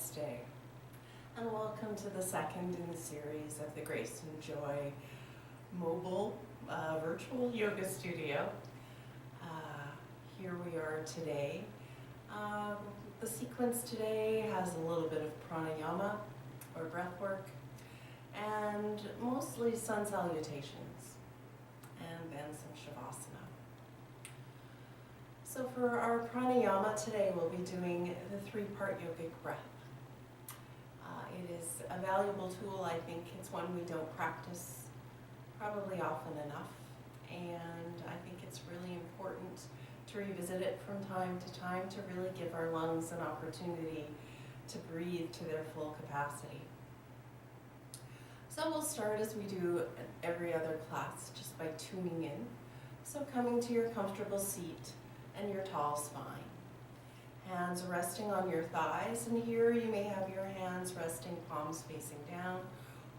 Namaste, and welcome to the second in the series of the Grace and Joy mobile virtual yoga studio. Here we are today. The sequence today has a little bit of pranayama or breath work and mostly sun salutations and then some shavasana. So for our pranayama today, we'll be doing the three-part yogic breath. It is a valuable tool. I think it's one we don't practice probably often enough, and I think it's really important to revisit it from time to time to really give our lungs an opportunity to breathe to their full capacity. So we'll start as we do every other class, just by tuning in. So coming to your comfortable seat and your tall spine. Hands resting on your thighs, and here you may have your hands resting palms facing down,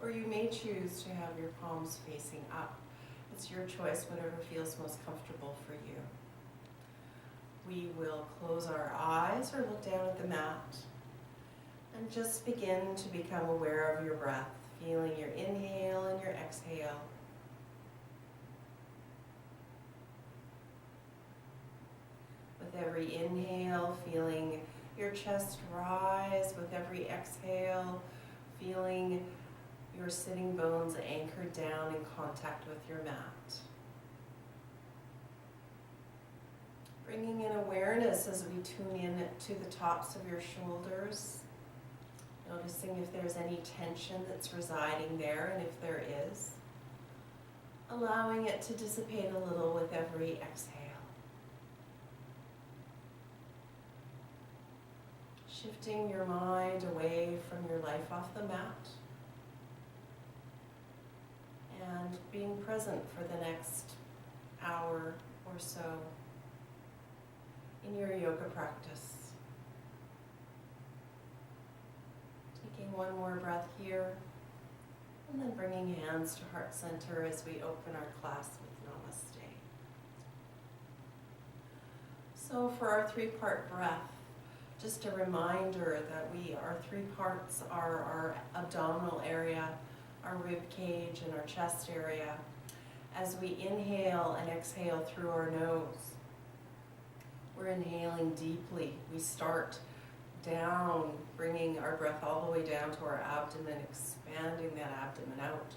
or you may choose to have your palms facing up. It's your choice, whatever feels most comfortable for you. We will close our eyes or look down at the mat and just begin to become aware of your breath, feeling your inhale and your exhale. With every inhale, feeling your chest rise. With every exhale, feeling your sitting bones anchored down in contact with your mat. Bringing in awareness as we tune in to the tops of your shoulders. Noticing if there's any tension that's residing there, and if there is, allowing it to dissipate a little with every exhale. Shifting your mind away from your life off the mat and being present for the next hour or so in your yoga practice. Taking one more breath here and then bringing hands to heart center as we open our class with Namaste. So for our three-part breath, just a reminder that our three parts are our abdominal area, our rib cage, and our chest area. As we inhale and exhale through our nose, we're inhaling deeply. We start down, bringing our breath all the way down to our abdomen, expanding that abdomen out.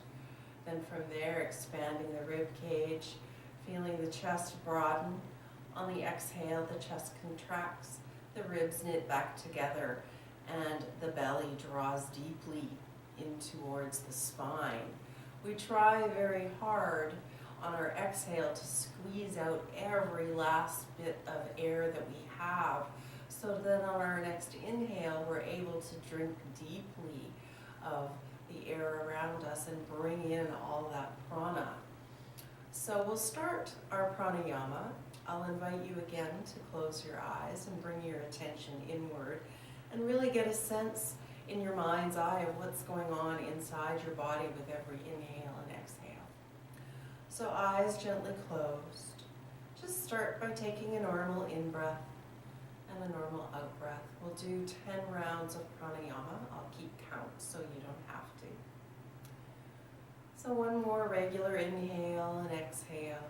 Then from there, expanding the rib cage, feeling the chest broaden. On the exhale, the chest contracts. The ribs knit back together and the belly draws deeply in towards the spine. We try very hard on our exhale to squeeze out every last bit of air that we have, so that on our next inhale we're able to drink deeply of the air around us and bring in all that prana. So we'll start our pranayama. I'll invite you again to close your eyes and bring your attention inward and really get a sense in your mind's eye of what's going on inside your body with every inhale and exhale. So eyes gently closed. Just start by taking a normal in-breath and a normal out-breath. We'll do 10 rounds of pranayama. I'll keep count so you don't have to. So one more regular inhale and exhale.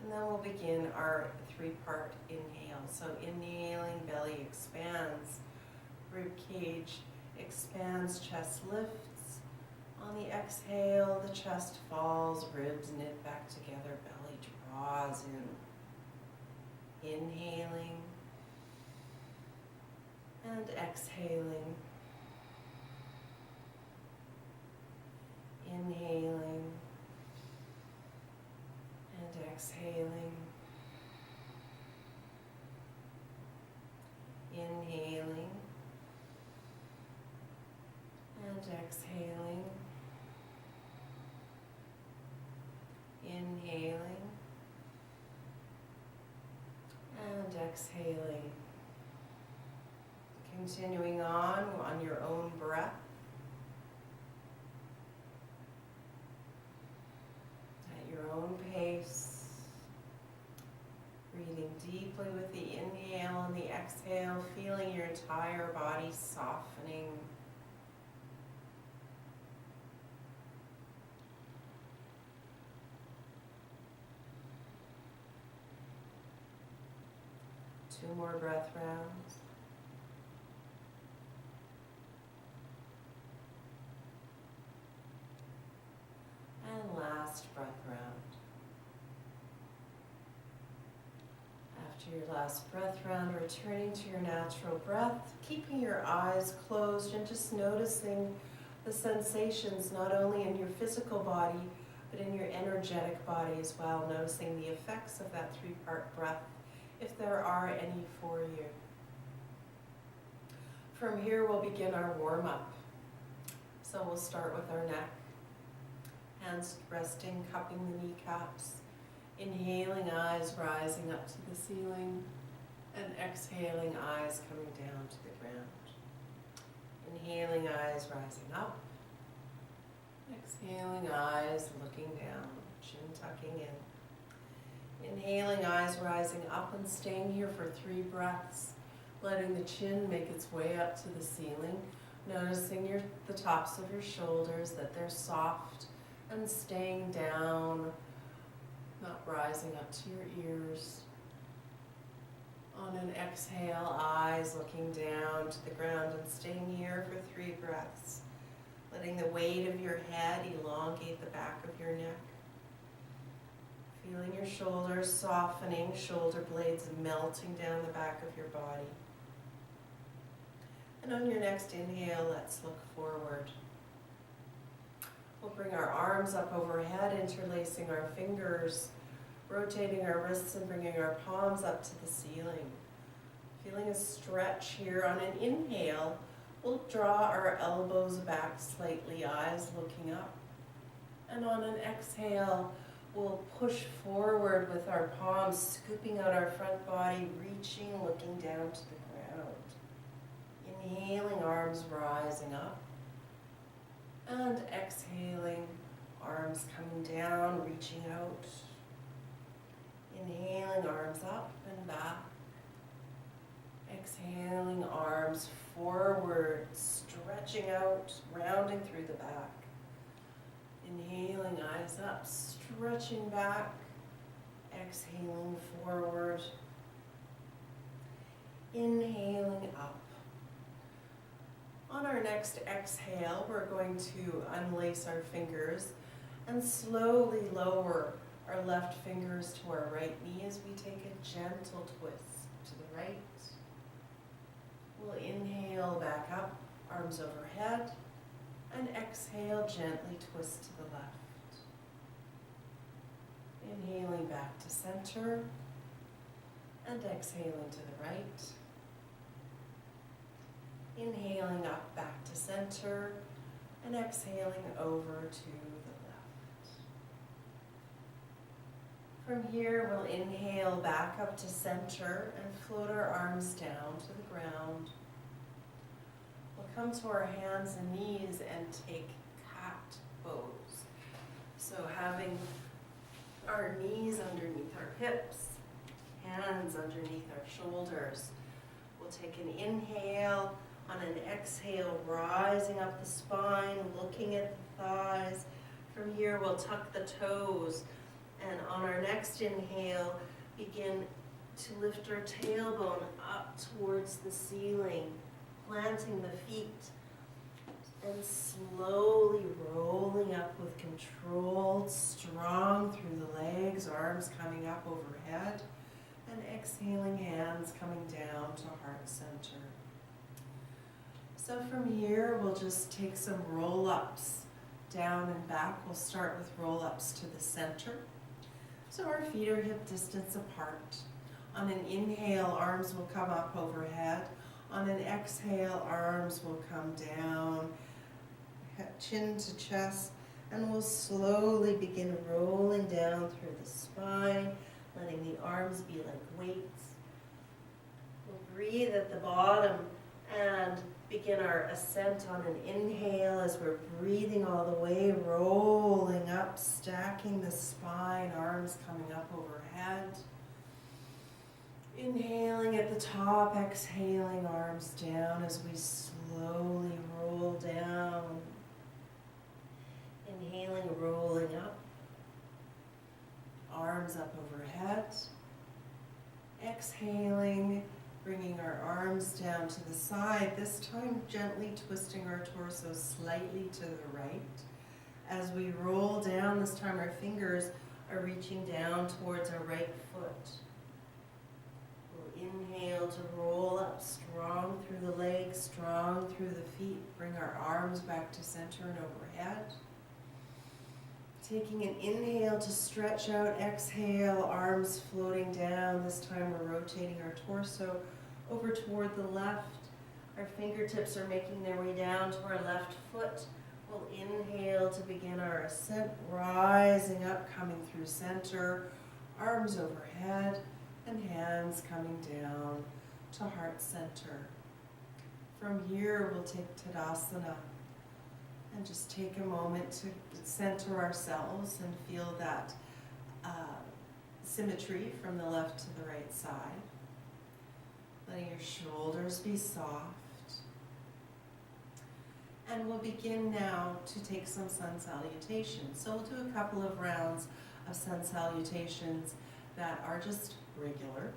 And then we'll begin our three-part inhale. So inhaling, belly expands, rib cage expands, chest lifts. On the exhale, the chest falls, ribs knit back together, belly draws in. Inhaling and exhaling. Inhaling and exhaling. Inhaling and exhaling. Inhaling and exhaling. Continuing on your own breath. At your own pace. Breathing deeply with the inhale and the exhale. exhale, feeling your entire body softening. Two more breath rounds. And last breath round. After your last breath round, returning to your natural breath, keeping your eyes closed and just noticing the sensations not only in your physical body, but in your energetic body as well, noticing the effects of that three-part breath, if there are any for you. From here, we'll begin our warm-up. So we'll start with our neck. Hands resting, cupping the kneecaps. Inhaling, eyes rising up to the ceiling. And exhaling, eyes coming down to the ground. Inhaling, eyes rising up. Exhaling, eyes looking down, chin tucking in. Inhaling, eyes rising up and staying here for 3 breaths, letting the chin make its way up to the ceiling, noticing the tops of your shoulders, that they're soft, and staying down, not rising up to your ears. On an exhale, eyes looking down to the ground and staying here for 3 breaths, letting the weight of your head elongate the back of your neck. Feeling your shoulders softening, shoulder blades melting down the back of your body. And on your next inhale, let's look forward. We'll bring our arms up overhead, interlacing our fingers, rotating our wrists and bringing our palms up to the ceiling. Feeling a stretch here. On an inhale, we'll draw our elbows back slightly, eyes looking up. And on an exhale, we'll push forward with our palms, scooping out our front body, reaching, looking down to the ground. Inhaling, arms rising up. And exhaling, arms coming down, reaching out. Inhaling, arms up and back. Exhaling, arms forward, stretching out, rounding through the back. Inhaling, eyes up, stretching back. Exhaling, forward. Inhaling, up. On our next exhale, we're going to unlace our fingers and slowly lower our left fingers to our right knee as we take a gentle twist to the right. We'll inhale back up, arms overhead, and exhale, gently twist to the left. Inhaling back to center, and exhaling to the right. Inhaling up back to center, and exhaling over to the left. From here, we'll inhale back up to center and float our arms down to the ground. We'll come to our hands and knees and take cat pose. So having our knees underneath our hips, hands underneath our shoulders. We'll take an inhale. On an exhale, rising up the spine, looking at the thighs. From here, we'll tuck the toes. And on our next inhale, begin to lift our tailbone up towards the ceiling, planting the feet, and slowly rolling up with control, strong through the legs, arms coming up overhead, and exhaling, hands coming down to heart center. So from here, we'll just take some roll-ups down and back. We'll start with roll-ups to the center. So our feet are hip distance apart. On an inhale, arms will come up overhead. On an exhale, arms will come down, chin to chest, and we'll slowly begin rolling down through the spine, letting the arms be like weights. We'll breathe at the bottom and begin our ascent on an inhale as we're breathing all the way, rolling up, stacking the spine, arms coming up overhead. Inhaling at the top, exhaling, arms down as we slowly roll down. Inhaling, rolling up. Arms up overhead. Exhaling, bringing our arms down to the side, this time gently twisting our torso slightly to the right. As we roll down, this time our fingers are reaching down towards our right foot. We'll inhale to roll up, strong through the legs, strong through the feet. Bring our arms back to center and overhead. Taking an inhale to stretch out, exhale, arms floating down. This time we're rotating our torso over toward the left. Our fingertips are making their way down to our left foot. We'll inhale to begin our ascent, rising up, coming through center, arms overhead, and hands coming down to heart center. From here, we'll take Tadasana and just take a moment to center ourselves and feel that symmetry from the left to the right side. Letting your shoulders be soft. And we'll begin now to take some sun salutations. So we'll do a couple of rounds of sun salutations that are just regular.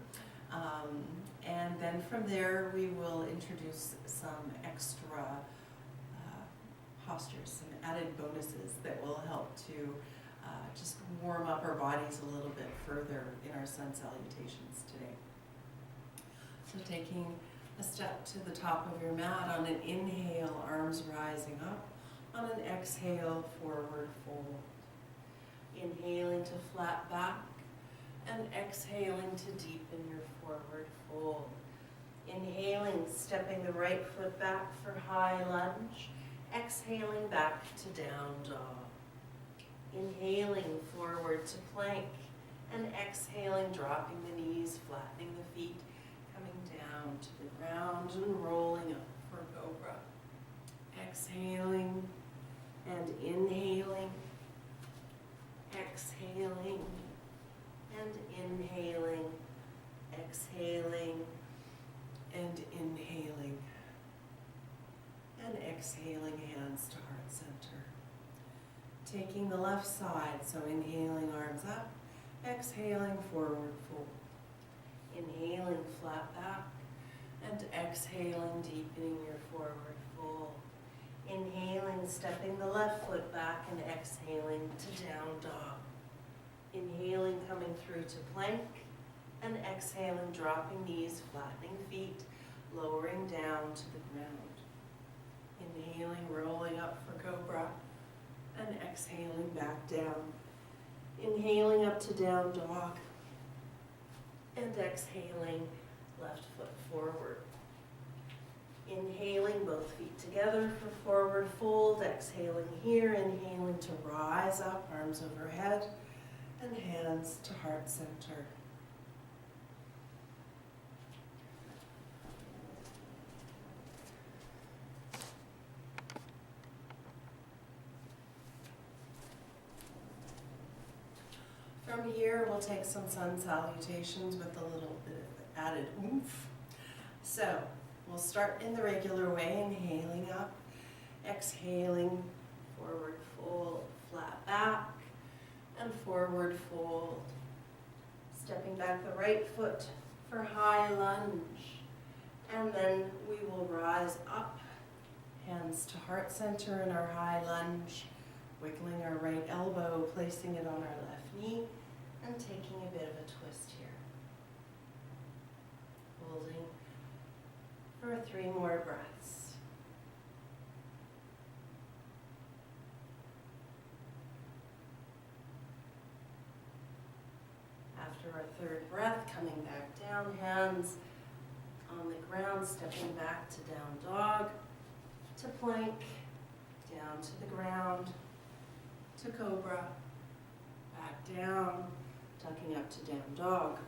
And then from there, we will introduce some extra postures, some added bonuses that will help to just warm up our bodies a little bit further in our sun salutations today. So taking a step to the top of your mat, on an inhale, arms rising up. On an exhale, forward fold. Inhaling to flat back and exhaling to deepen your forward fold. Inhaling, stepping the right foot back for high lunge. Exhaling back to down dog. Inhaling forward to plank and exhaling, dropping the knees, flattening the feet, coming down to the ground and rolling up for Cobra. Exhaling and inhaling, exhaling and inhaling, exhaling and inhaling, and exhaling, hands to heart center. Taking the left side, so inhaling, arms up, exhaling, forward fold. Inhaling, flat back, and exhaling, deepening your forward fold. Inhaling, stepping the left foot back and exhaling to down dog. Inhaling, coming through to plank, and exhaling, dropping knees, flattening feet, lowering down to the ground. Inhaling, rolling up for Cobra, and exhaling back down. Inhaling up to down dog, and exhaling, left foot forward. Inhaling, both feet together for forward fold. Exhaling here, inhaling to rise up, arms overhead, and hands to heart center. From here, we'll take some sun salutations with a little bit of added oomph. So, we'll start in the regular way, inhaling up, exhaling, forward fold, flat back, and forward fold. Stepping back the right foot for high lunge. And then we will rise up, hands to heart center in our high lunge, wiggling our right elbow, placing it on our left knee, and taking a bit of a twist here. Holding for 3 more breaths. After our 3rd breath, coming back down, hands on the ground, stepping back to down dog, to plank, down to the ground, to Cobra, back down, tucking up to down dog.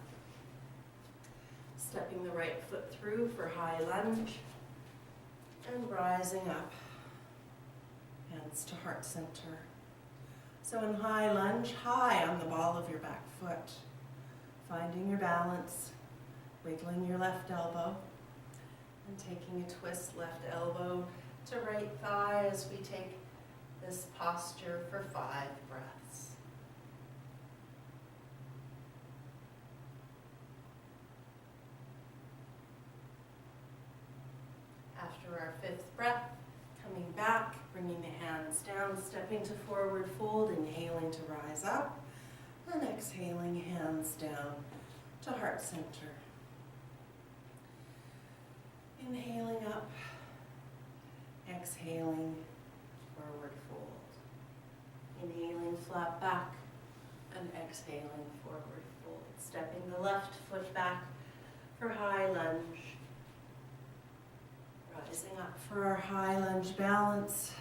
Stepping the right foot through for high lunge, and rising up, hands to heart center. So in high lunge, high on the ball of your back foot, finding your balance, Wiggling your left elbow and taking a twist left elbow to right thigh as we take this posture for 5 breaths. After our 5th breath, coming back, bringing the hands down, stepping to forward fold, inhaling to rise up, and exhaling hands down to heart center. Inhaling up, exhaling, forward fold. Inhaling flat back and exhaling forward fold. Stepping the left foot back for high lunge. Rising up for our high lunge balance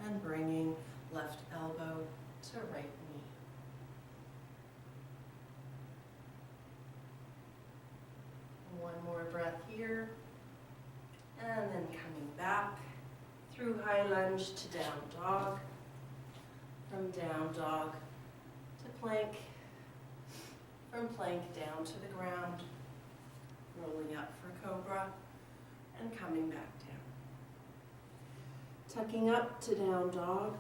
and bringing left elbow to right knee. One more breath here. And then coming back through high lunge to down dog. From down dog to plank. From plank down to the ground. Rolling up for cobra and coming back down. Tucking up to down dog.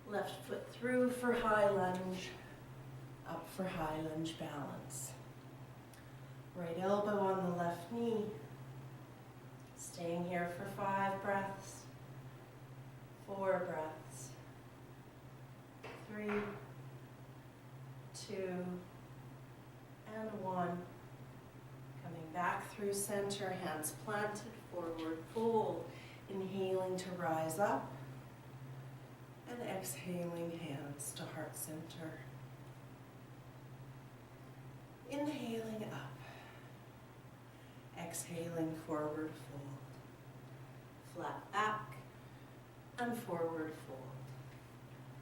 Left foot through for high lunge. Up for high lunge balance. Right elbow on the left knee. Staying here for 5 breaths, 4 breaths, 3, 2, and 1. Coming back through center, hands planted, forward fold. Inhaling to rise up, and exhaling hands to heart center. Inhaling up. Exhaling forward fold. Flat back and forward fold.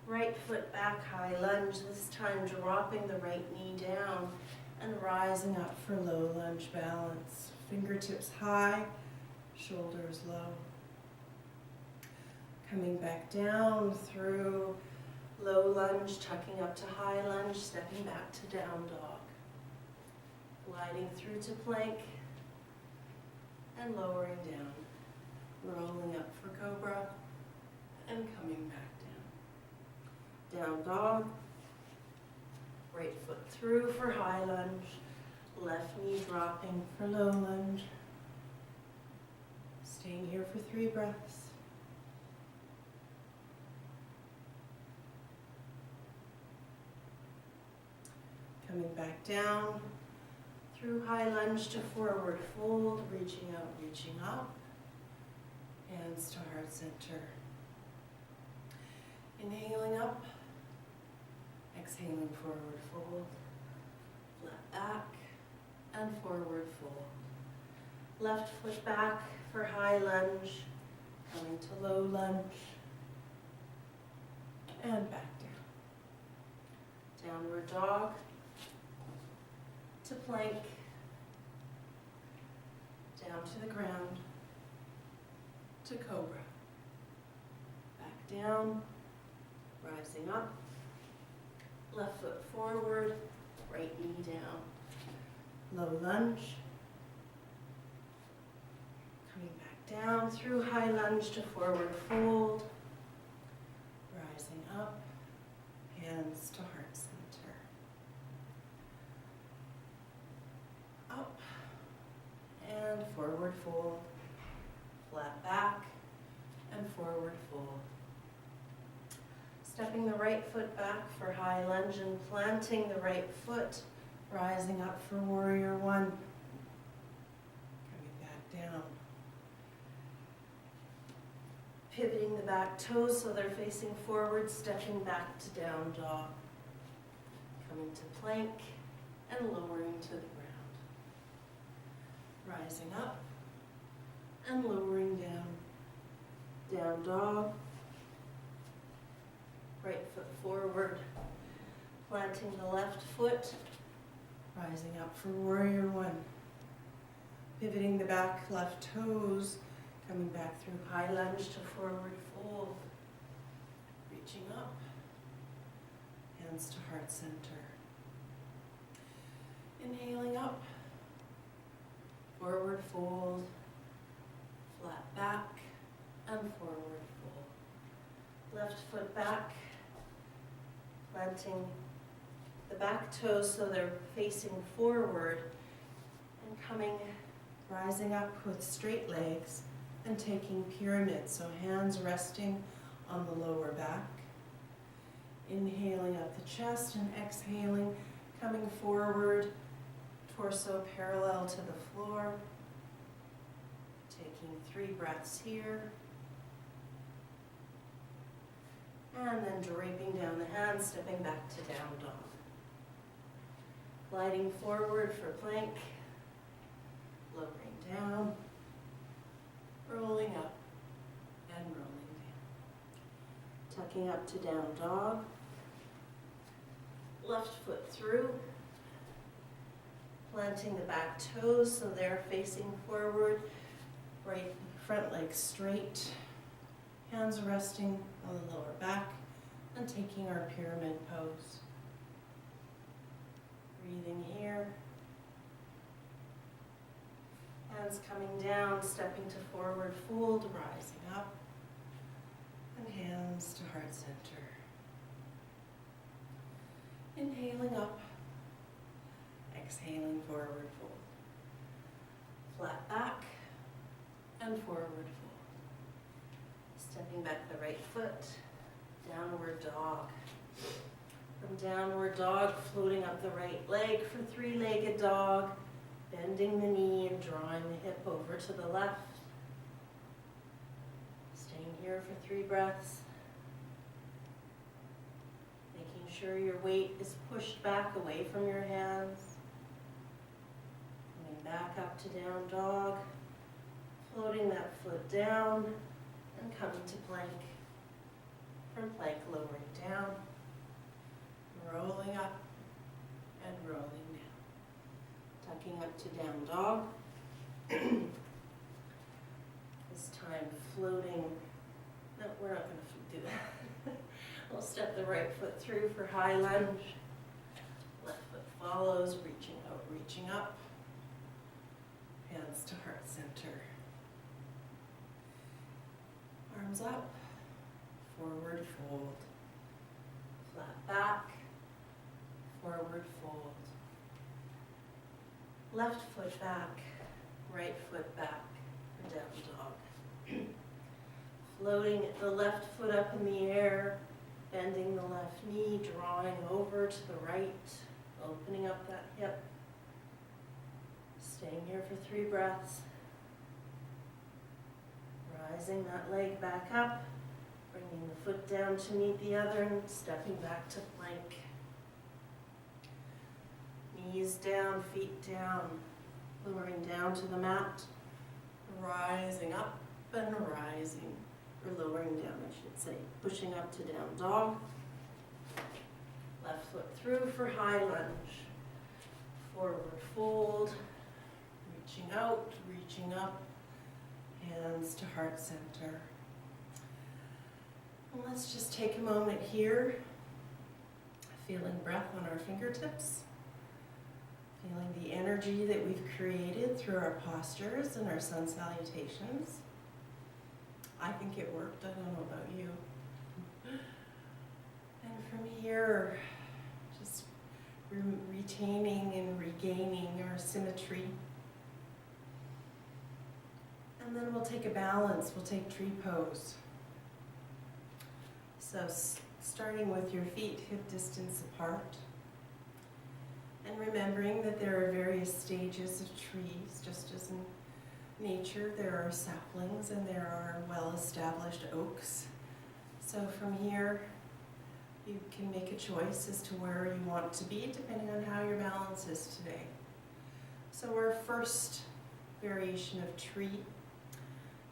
Right foot back, high lunge, this time dropping the right knee down and rising up for low lunge balance. Fingertips high, shoulders low. Coming back down through low lunge, tucking up to high lunge, stepping back to down dog. Gliding through to plank and lowering down. Rolling up for cobra and coming back down. Down dog. Right foot through for high lunge. Left knee dropping for low lunge. Staying here for 3 breaths. Coming back down through high lunge to forward fold, reaching up, hands to heart center. Inhaling up, exhaling forward fold, flat back, and forward fold. Left foot back for high lunge, coming to low lunge, and back down. Downward dog, to plank, down to the ground, to cobra. Back down, rising up, left foot forward, right knee down. Low lunge, coming back down through high lunge to forward fold, rising up, hands to heart center. Up and forward fold, flat back and forward fold. Stepping the right foot back for high lunge and planting the right foot, rising up for warrior 1. Coming back down. Pivoting the back toes so they're facing forward, stepping back to down dog. Coming to plank and lowering to the ground. Rising up and lowering down. Down dog. Right foot forward, planting the left foot, rising up for warrior 1. Pivoting the back left toes, coming back through high lunge to forward fold. Reaching up, hands to heart center. Inhaling up, forward fold, flat back, and forward fold. Left foot back, planting the back toes so they're facing forward and rising up with straight legs and taking pyramid, so hands resting on the lower back. Inhaling up the chest and exhaling, coming forward, torso parallel to the floor. Taking 3 breaths here. And then draping down the hands, stepping back to down dog. Gliding forward for plank. Lowering down. Rolling up and rolling down. Tucking up to down dog. Left foot through. Planting the back toes so they're facing forward. Right front leg straight. Hands resting on the lower back and taking our pyramid pose. Breathing here. Hands coming down, stepping to forward fold, rising up. And hands to heart center. Inhaling up. Exhaling, forward fold. Flat back and forward fold. Stepping back the right foot, downward dog. From downward dog, floating up the right leg for 3-legged dog, bending the knee and drawing the hip over to the left. Staying here for 3 breaths. Making sure your weight is pushed back away from your hands. Coming back up to down dog, floating that foot down and coming to plank. From plank, lowering down, rolling up and rolling down. Tucking up to down dog. This time floating. No, we're not going to do that. We'll step the right foot through for high lunge. Left foot follows, reaching out, reaching up. Hands to heart center. Arms up, forward fold. Flat back, forward fold. Left foot back, right foot back for down dog. Floating the left foot up in the air, bending the left knee, drawing over to the right, opening up that hip. Staying here for 3 breaths. Rising that leg back up, bringing the foot down to meet the other and stepping back to plank. Knees down, feet down, lowering down to the mat, rising up and rising, or lowering down I should say, pushing up to down dog. Left foot through for high lunge, forward fold, reaching out, reaching up, hands to heart center. And let's just take a moment here, feeling breath on our fingertips, feeling the energy that we've created through our postures and our sun salutations. I think it worked, I don't know about you. And from here, just retaining and regaining our symmetry. And then we'll take a balance, we'll take tree pose. So starting with your feet hip distance apart. And remembering that there are various stages of trees, just as in nature there are saplings and there are well-established oaks. So from here, you can make a choice as to where you want to be, depending on how your balance is today. So our first variation of tree,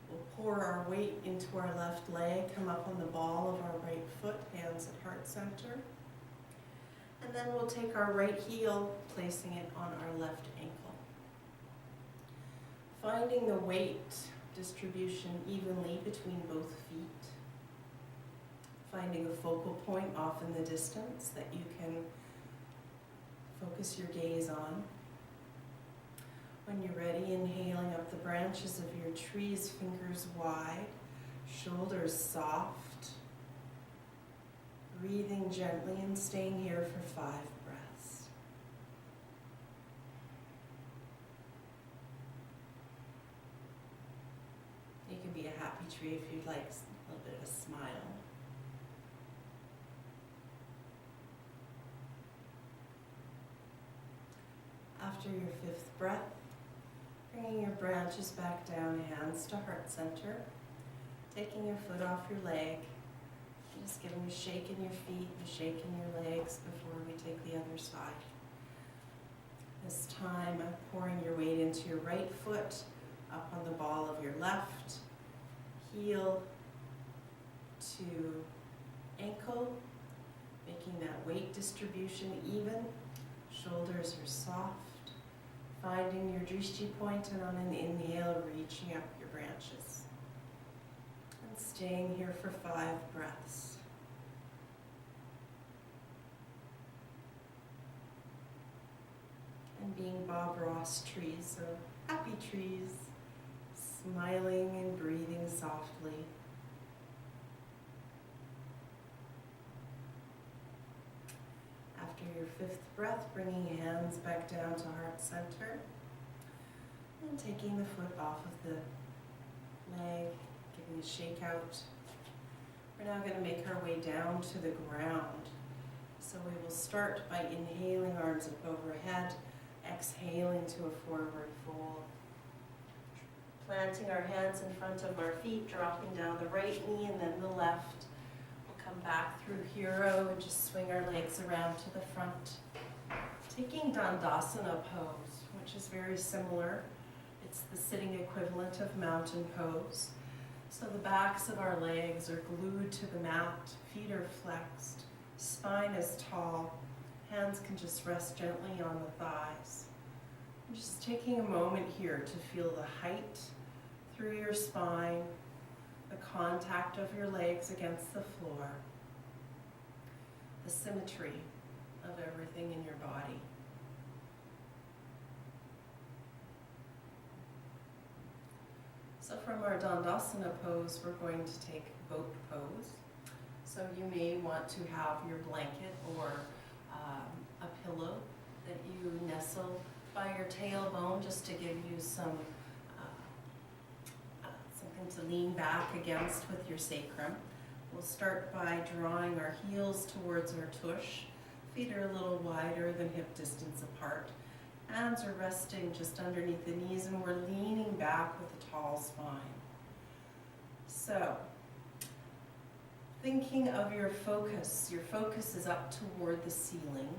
we'll pour our weight into our left leg, come up on the ball of our right foot, hands at heart center. And then we'll take our right heel, placing it on our left ankle. Finding the weight distribution evenly between both feet. Finding a focal point off in the distance that you can focus your gaze on. When you're ready, inhaling up the branches of your trees, fingers wide, shoulders soft. Breathing gently and staying here for 5 breaths. You can be a happy tree if you'd like, a little bit of a smile. After your 5th breath, bringing your branches back down, hands to heart center, taking your foot off your leg, just giving a shake in your feet, a shake in your legs before we take the other side. This time, pouring your weight into your right foot, up on the ball of your left, heel to ankle, making that weight distribution even. Shoulders are soft. Finding your drishti point, and on an inhale, reaching up your branches. And staying here for 5 breaths. And being Bob Ross trees, so happy trees, smiling and breathing softly. After your 5th breath, bringing hands back down to heart center and taking the foot off of the leg, giving a shake out. We're now going to make our way down to the ground. So we will start by inhaling, arms up overhead, exhaling to a forward fold. Planting our hands in front of our feet, dropping down the right knee and then the left. Come back through hero and just swing our legs around to the front. Taking Dandasana pose, which is very similar. It's the sitting equivalent of mountain pose. So the backs of our legs are glued to the mat, feet are flexed, spine is tall, hands can just rest gently on the thighs. I'm just taking a moment here to feel the height through your spine, the contact of your legs against the floor, the symmetry of everything in your body. So from our Dandasana pose, we're going to take boat pose. So you may want to have your blanket or a pillow that you nestle by your tailbone just to give you something to lean back against with your sacrum. We'll start by drawing our heels towards our tush. Feet are a little wider than hip distance apart. Hands are resting just underneath the knees, and we're leaning back with a tall spine. So, thinking of your focus is up toward the ceiling,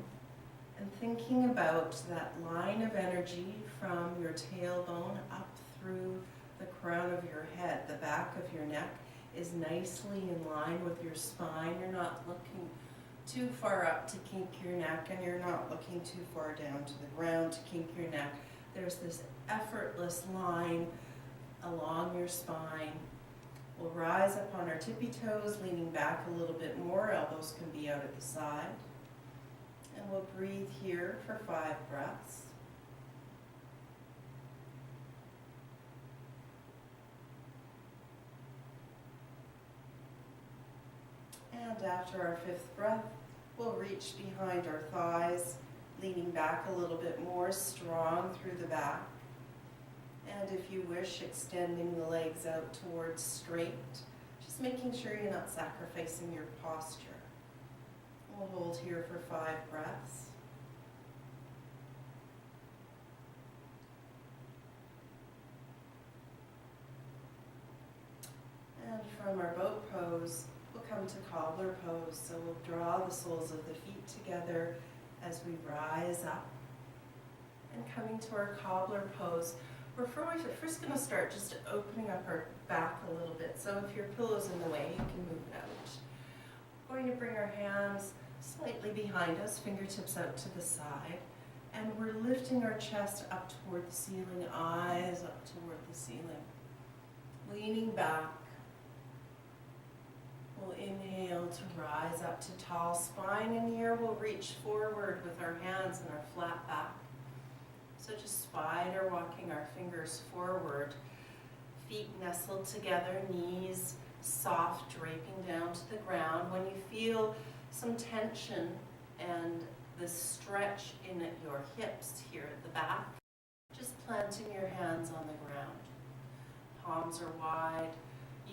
and thinking about that line of energy from your tailbone up through the crown of your head. The back of your neck is nicely in line with your spine. You're not looking too far up to kink your neck, and you're not looking too far down to the ground to kink your neck. There's this effortless line along your spine. We'll rise up on our tippy toes, leaning back a little bit more. Elbows can be out at the side. And we'll breathe here for 5 breaths. And after our 5th breath, we'll reach behind our thighs, leaning back a little bit more, strong through the back. And if you wish, extending the legs out towards straight, just making sure you're not sacrificing your posture. We'll hold here for 5 breaths. And from our boat pose, we'll come to cobbler pose. So we'll draw the soles of the feet together as we rise up. And coming to our cobbler pose, we're first going to start just opening up our back a little bit. So if your pillow's in the way, you can move it out. We're going to bring our hands slightly behind us, fingertips out to the side. And we're lifting our chest up toward the ceiling, eyes up toward the ceiling. Leaning back. We'll inhale to rise up to tall spine, and here we'll reach forward with our hands and our flat back. So just spider walking our fingers forward, feet nestled together, knees soft, draping down to the ground. When you feel some tension and the stretch in your hips here at the back, just planting your hands on the ground. Palms are wide,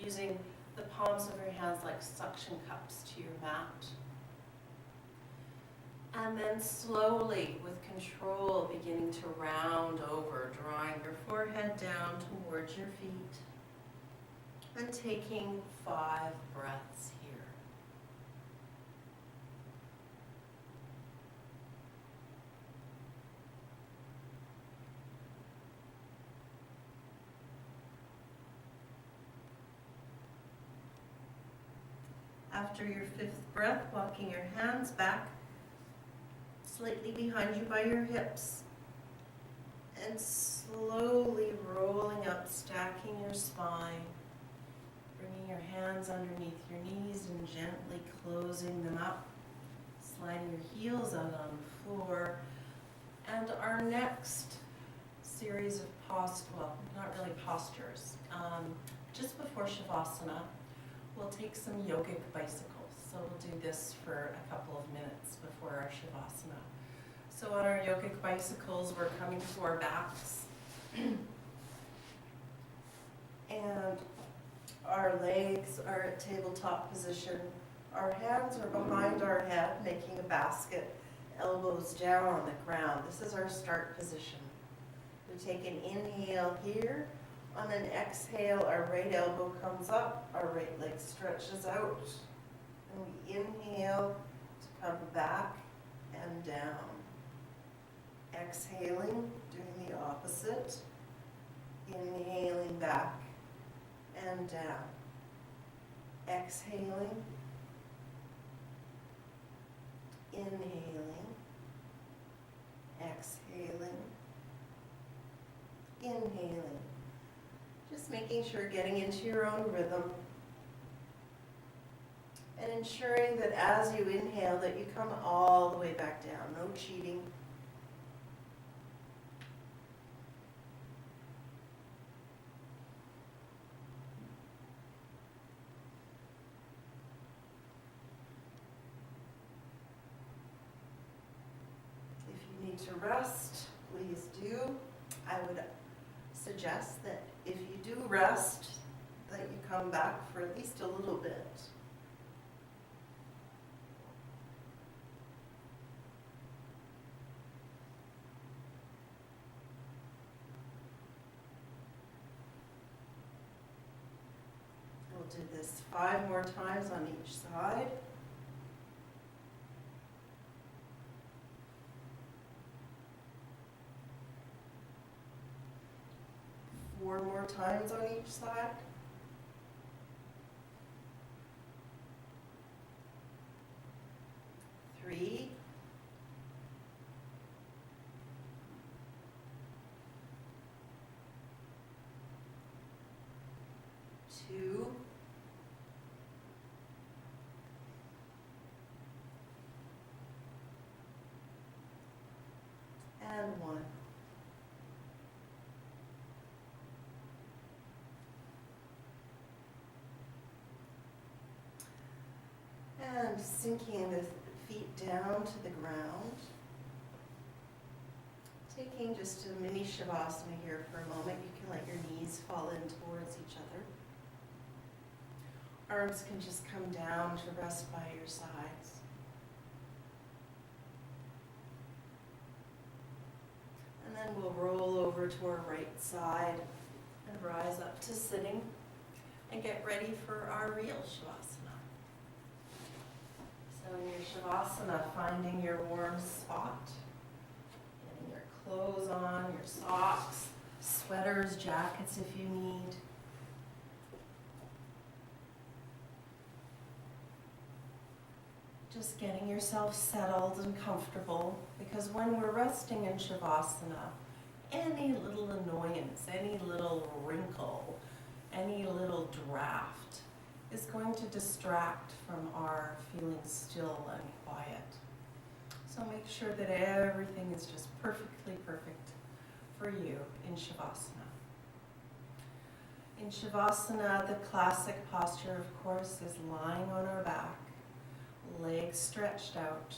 using the palms of your hands like suction cups to your mat. And then slowly, with control, beginning to round over, drawing your forehead down towards your feet, and taking 5 breaths here. After your 5th breath, walking your hands back slightly behind you by your hips, and slowly rolling up, stacking your spine, bringing your hands underneath your knees and gently closing them up, sliding your heels out on the floor. And our next series of not really postures, just before Shavasana, we'll take some yogic bicycles. So we'll do this for a couple of minutes before our Shavasana. So on our yogic bicycles, we're coming to our backs. And our legs are at tabletop position. Our hands are behind our head, making a basket, elbows down on the ground. This is our start position. We take an inhale here. On an exhale, our right elbow comes up, our right leg stretches out. And we inhale to come back and down. Exhaling, doing the opposite. Inhaling back and down. Exhaling. Inhaling. Exhaling. Inhaling. Just making sure getting into your own rhythm. And ensuring that as you inhale that you come all the way back down. No cheating. If you need to rest, please do. I would suggest that if you do rest, that you come back for at least a little bit. We'll do this 5 more times on each side. Four more times on each side. 3. 2. And 1. And sinking the feet down to the ground. Taking just a mini Shavasana here for a moment. You can let your knees fall in towards each other. Arms can just come down to rest by your sides. And then we'll roll over to our right side and rise up to sitting and get ready for our real Shavasana. So in your Shavasana, finding your warm spot, getting your clothes on, your socks, sweaters, jackets if you need. Just getting yourself settled and comfortable, because when we're resting in Shavasana, any little annoyance, any little wrinkle, any little draft is going to distract from our feeling still and quiet. So make sure that everything is just perfectly perfect for you in Shavasana. In Shavasana, the classic posture, of course, is lying on our back, legs stretched out,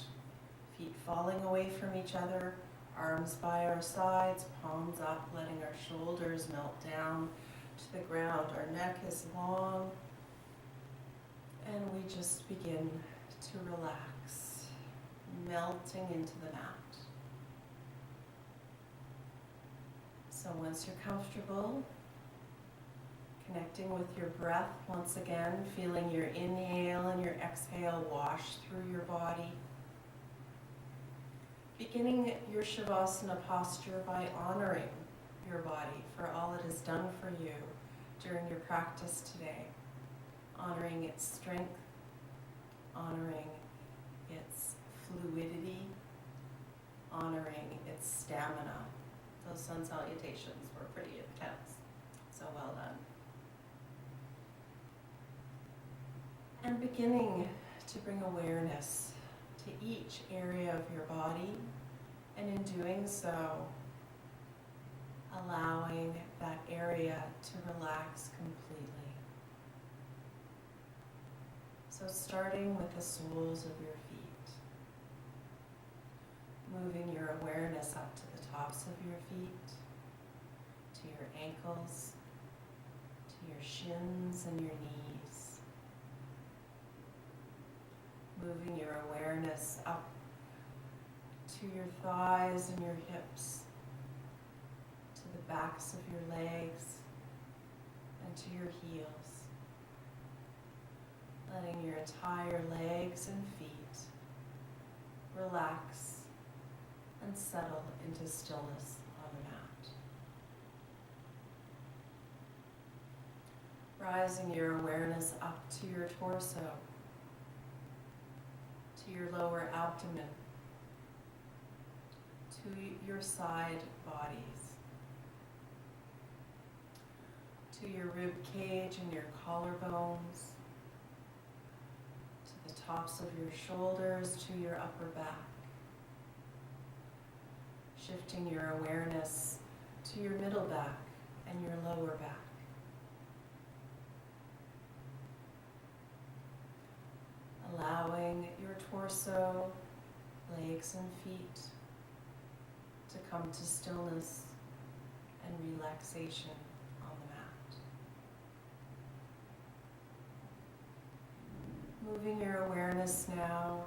feet falling away from each other, arms by our sides, palms up, letting our shoulders melt down to the ground. Our neck is long, and we just begin to relax, melting into the mat. So once you're comfortable, connecting with your breath once again, feeling your inhale and your exhale wash through your body. Beginning your Shavasana posture by honoring your body for all it has done for you during your practice today. Honoring its strength, honoring its fluidity, honoring its stamina. Those sun salutations were pretty intense, so well done. And beginning to bring awareness to each area of your body, and in doing so, allowing that area to relax completely. So starting with the soles of your feet, moving your awareness up to the tops of your feet, to your ankles, to your shins and your knees. Moving your awareness up to your thighs and your hips, to the backs of your legs, and to your heels. Letting your entire legs and feet relax and settle into stillness on the mat. Rising your awareness up to your torso, to your lower abdomen, to your side bodies, to your rib cage and your collarbones, to the tops of your shoulders, to your upper back. Shifting your awareness to your middle back and your lower back. Allowing your torso, legs and feet to come to stillness and relaxation on the mat. Moving your awareness now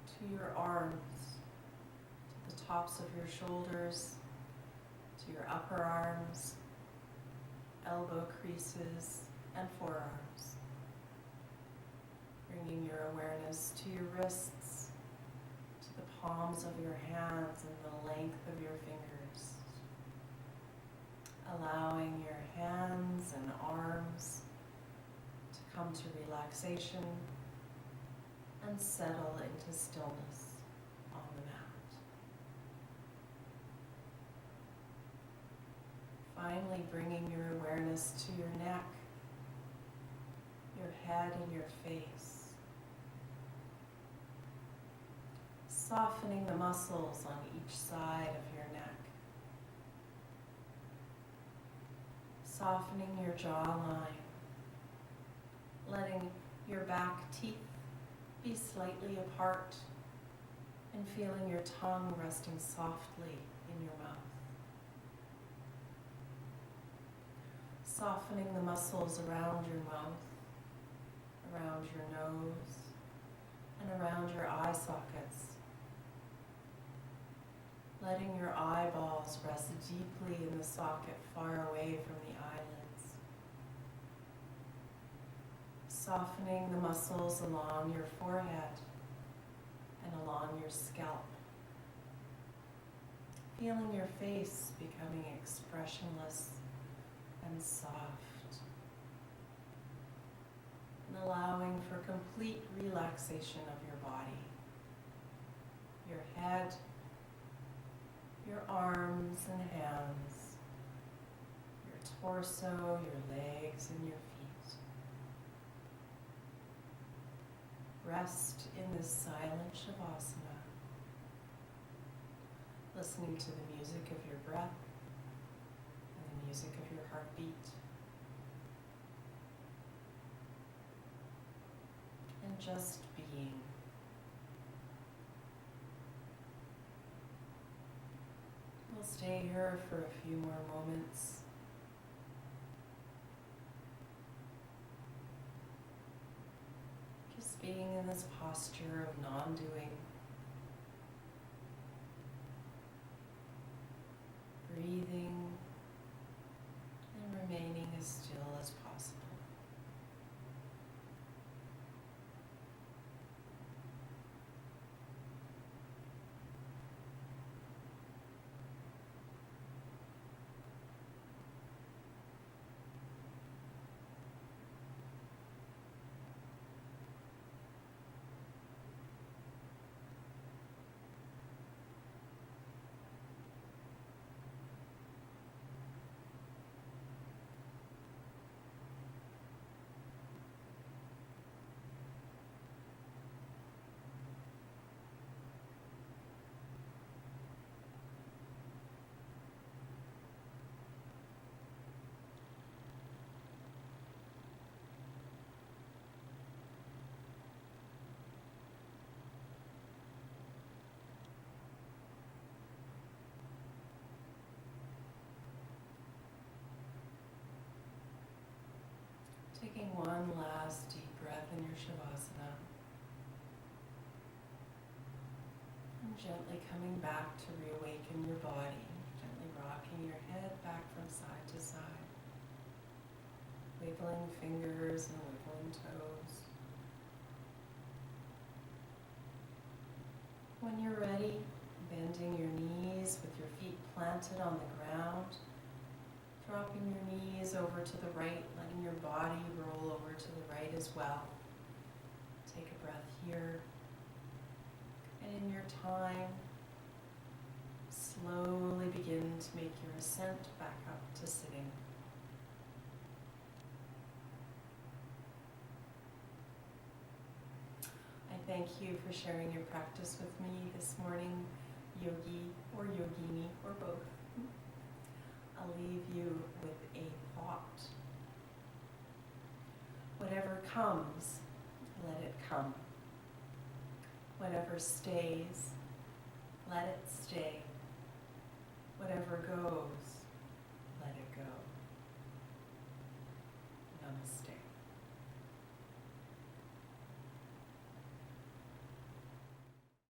to your arms, to the tops of your shoulders, to your upper arms, elbow creases, and forearms. Bringing your awareness to your wrists, to the palms of your hands and the length of your fingers. Allowing your hands and arms to come to relaxation and settle into stillness on the mat. Finally, bringing your awareness to your neck, your head, and your face. Softening the muscles on each side of your neck. Softening your jawline. Letting your back teeth be slightly apart and feeling your tongue resting softly in your mouth. Softening the muscles around your mouth, around your nose, and around your eye sockets. Letting your eyeballs rest deeply in the socket far away from the eyelids. Softening the muscles along your forehead and along your scalp. Feeling your face becoming expressionless and soft. And allowing for complete relaxation of your body. Your head, your arms and hands, your torso, your legs, and your feet. Rest in this silent Shavasana, listening to the music of your breath and the music of your heartbeat. And just being. We'll stay here for a few more moments. Just being in this posture of non-doing. Breathing and remaining as still as possible. Taking one last deep breath in your Shavasana. And gently coming back to reawaken your body. Gently rocking your head back from side to side. Wiggling fingers and wiggling toes. When you're ready, bending your knees with your feet planted on the ground. Dropping your knees over to the right, letting your body roll over to the right as well. Take a breath here. And in your time, slowly begin to make your ascent back up to sitting. I thank you for sharing your practice with me this morning, yogi or yogini or both. I'll leave you with a thought. Whatever comes, let it come. Whatever stays, let it stay. Whatever goes,